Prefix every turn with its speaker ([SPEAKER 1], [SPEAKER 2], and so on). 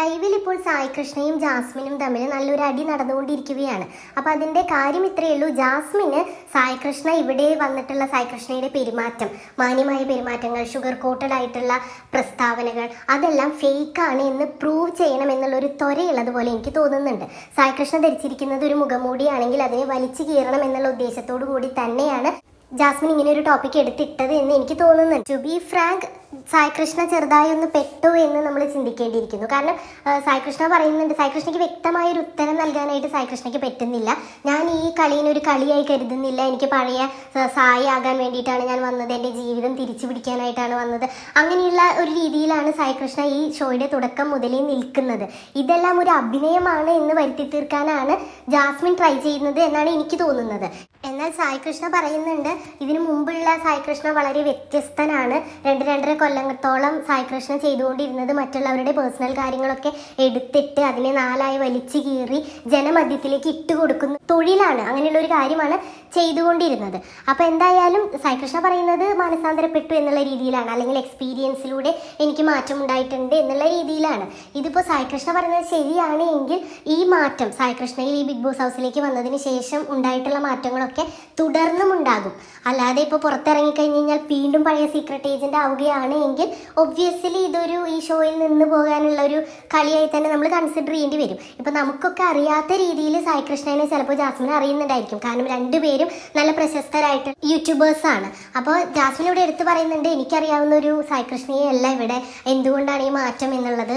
[SPEAKER 1] ലൈവിൽ ഇപ്പോൾ സായി കൃഷ്ണയും ജാസ്മിനും തമ്മിൽ നല്ലൊരു അടി നടന്നുകൊണ്ടിരിക്കുകയാണ്. അപ്പോൾ അതിൻ്റെ കാര്യം ഇത്രയേ ഉള്ളൂ. ജാസ്മിന് സായി കൃഷ്ണ ഇവിടെ വന്നിട്ടുള്ള സായി കൃഷ്ണയുടെ പെരുമാറ്റം, മാന്യമായ പെരുമാറ്റങ്ങൾ, ഷുഗർ കോട്ടഡ് ആയിട്ടുള്ള പ്രസ്താവനകൾ, അതെല്ലാം ഫേക്കാണ് എന്ന് പ്രൂവ് ചെയ്യണം എന്നുള്ളൊരു ത്വരയുള്ളതുപോലെ എനിക്ക് തോന്നുന്നുണ്ട്. സായി കൃഷ്ണ ധരിച്ചിരിക്കുന്നത് ഒരു മുഖംമൂടിയാണെങ്കിൽ അതിനെ വലിച്ചു കീറണം എന്നുള്ള ഉദ്ദേശത്തോടു കൂടി തന്നെയാണ് ജാസ്മിൻ ഇങ്ങനെ ഒരു ടോപ്പിക് എടുത്തിട്ടത് എന്ന് എനിക്ക് തോന്നുന്നുണ്ട്. To be frank, Sai Krishna ചെറുതായി ഒന്ന് പെട്ടു എന്ന് നമ്മൾ ചിന്തിക്കേണ്ടിയിരിക്കുന്നു. കാരണം സായി കൃഷ്ണ പറയുന്നുണ്ട്, സായി കൃഷ്ണയ്ക്ക് വ്യക്തമായൊരു ഉത്തരം നൽകാനായിട്ട് സായി കൃഷ്ണയ്ക്ക് പറ്റുന്നില്ല. ഞാൻ ഈ കളീനൊരു കളിയായി കരുതുന്നില്ല, എനിക്ക് പഴയ സായി ആകാൻ വേണ്ടിയിട്ടാണ് ഞാൻ വന്നത്, എൻ്റെ ജീവിതം തിരിച്ചു പിടിക്കാനായിട്ടാണ് വന്നത്, അങ്ങനെയുള്ള ഒരു രീതിയിലാണ് സായി കൃഷ്ണ ഈ ഷോയുടെ തുടക്കം മുതലേ നിൽക്കുന്നത്. ഇതെല്ലാം ഒരു അഭിനയമാണ് എന്ന് വരുത്തി തീർക്കാനാണ് ജാസ്മിൻ ട്രൈ ചെയ്യുന്നത് എന്നാണ് എനിക്ക് തോന്നുന്നത്. എന്നാൽ സായി കൃഷ്ണ പറയുന്നുണ്ട്, ഇതിനു മുമ്പുള്ള സായി കൃഷ്ണ വളരെ വ്യത്യസ്തനാണ്. 2-2.5 കൊല്ലത്തോളം സായി കൃഷ്ണ ചെയ്തുകൊണ്ടിരുന്നത് മറ്റുള്ളവരുടെ പേഴ്സണൽ കാര്യങ്ങളൊക്കെ എടുത്തിട്ട് അതിനെ 4 വലിച്ചു കീറി ജനമധ്യത്തിലേക്ക് ഇട്ടുകൊടുക്കുന്ന തൊഴിലാണ്, അങ്ങനെയുള്ള ഒരു കാര്യമാണ് ചെയ്തുകൊണ്ടിരുന്നത്. അപ്പോൾ എന്തായാലും സായി കൃഷ്ണ പറയുന്നത് മാനസാന്തരപ്പെട്ടു എന്നുള്ള രീതിയിലാണ്, അല്ലെങ്കിൽ എക്സ്പീരിയൻസിലൂടെ എനിക്ക് മാറ്റം ഉണ്ടായിട്ടുണ്ട് എന്നുള്ള രീതിയിലാണ്. ഇതിപ്പോൾ സായി കൃഷ്ണ പറയുന്നത് ശരിയാണ് എങ്കിൽ ഈ മാറ്റം സായി കൃഷ്ണയിൽ ഈ ബിഗ് ബോസ് ഹൗസിലേക്ക് വന്നതിന് ശേഷം ഉണ്ടായിട്ടുള്ള മാറ്റങ്ങളൊക്കെ തുടർന്നും ഉണ്ടാകും. അല്ലാതെ ഇപ്പോൾ പുറത്തിറങ്ങിക്കഴിഞ്ഞ് കഴിഞ്ഞാൽ വീണ്ടും പഴയ സീക്രട്ട് ഏജന്റ് ആവുകയാണ് എങ്കിൽ ഒബ്വിയസ്ലി ഇതൊരു ഈ ഷോയിൽ നിന്ന് പോകാനുള്ള ഒരു കളിയായി തന്നെ നമ്മൾ കൺസിഡർ ചെയ്യേണ്ടി വരും. ഇപ്പം നമുക്കൊക്കെ അറിയാത്ത രീതിയിൽ സായി കൃഷ്ണനെ ചിലപ്പോൾ ജാസ്മിൻ അറിയുന്നുണ്ടായിരിക്കും. കാരണം രണ്ടുപേരും നല്ല പ്രശസ്തരായിട്ട് യൂട്യൂബേഴ്സാണ്. അപ്പോൾ ജാസ്മിൻ ഇവിടെ എടുത്ത് പറയുന്നുണ്ട്, എനിക്കറിയാവുന്ന ഒരു സായി കൃഷ്ണയെ അല്ല ഇവിടെ, എന്തുകൊണ്ടാണ് ഈ മാറ്റം എന്നുള്ളത്.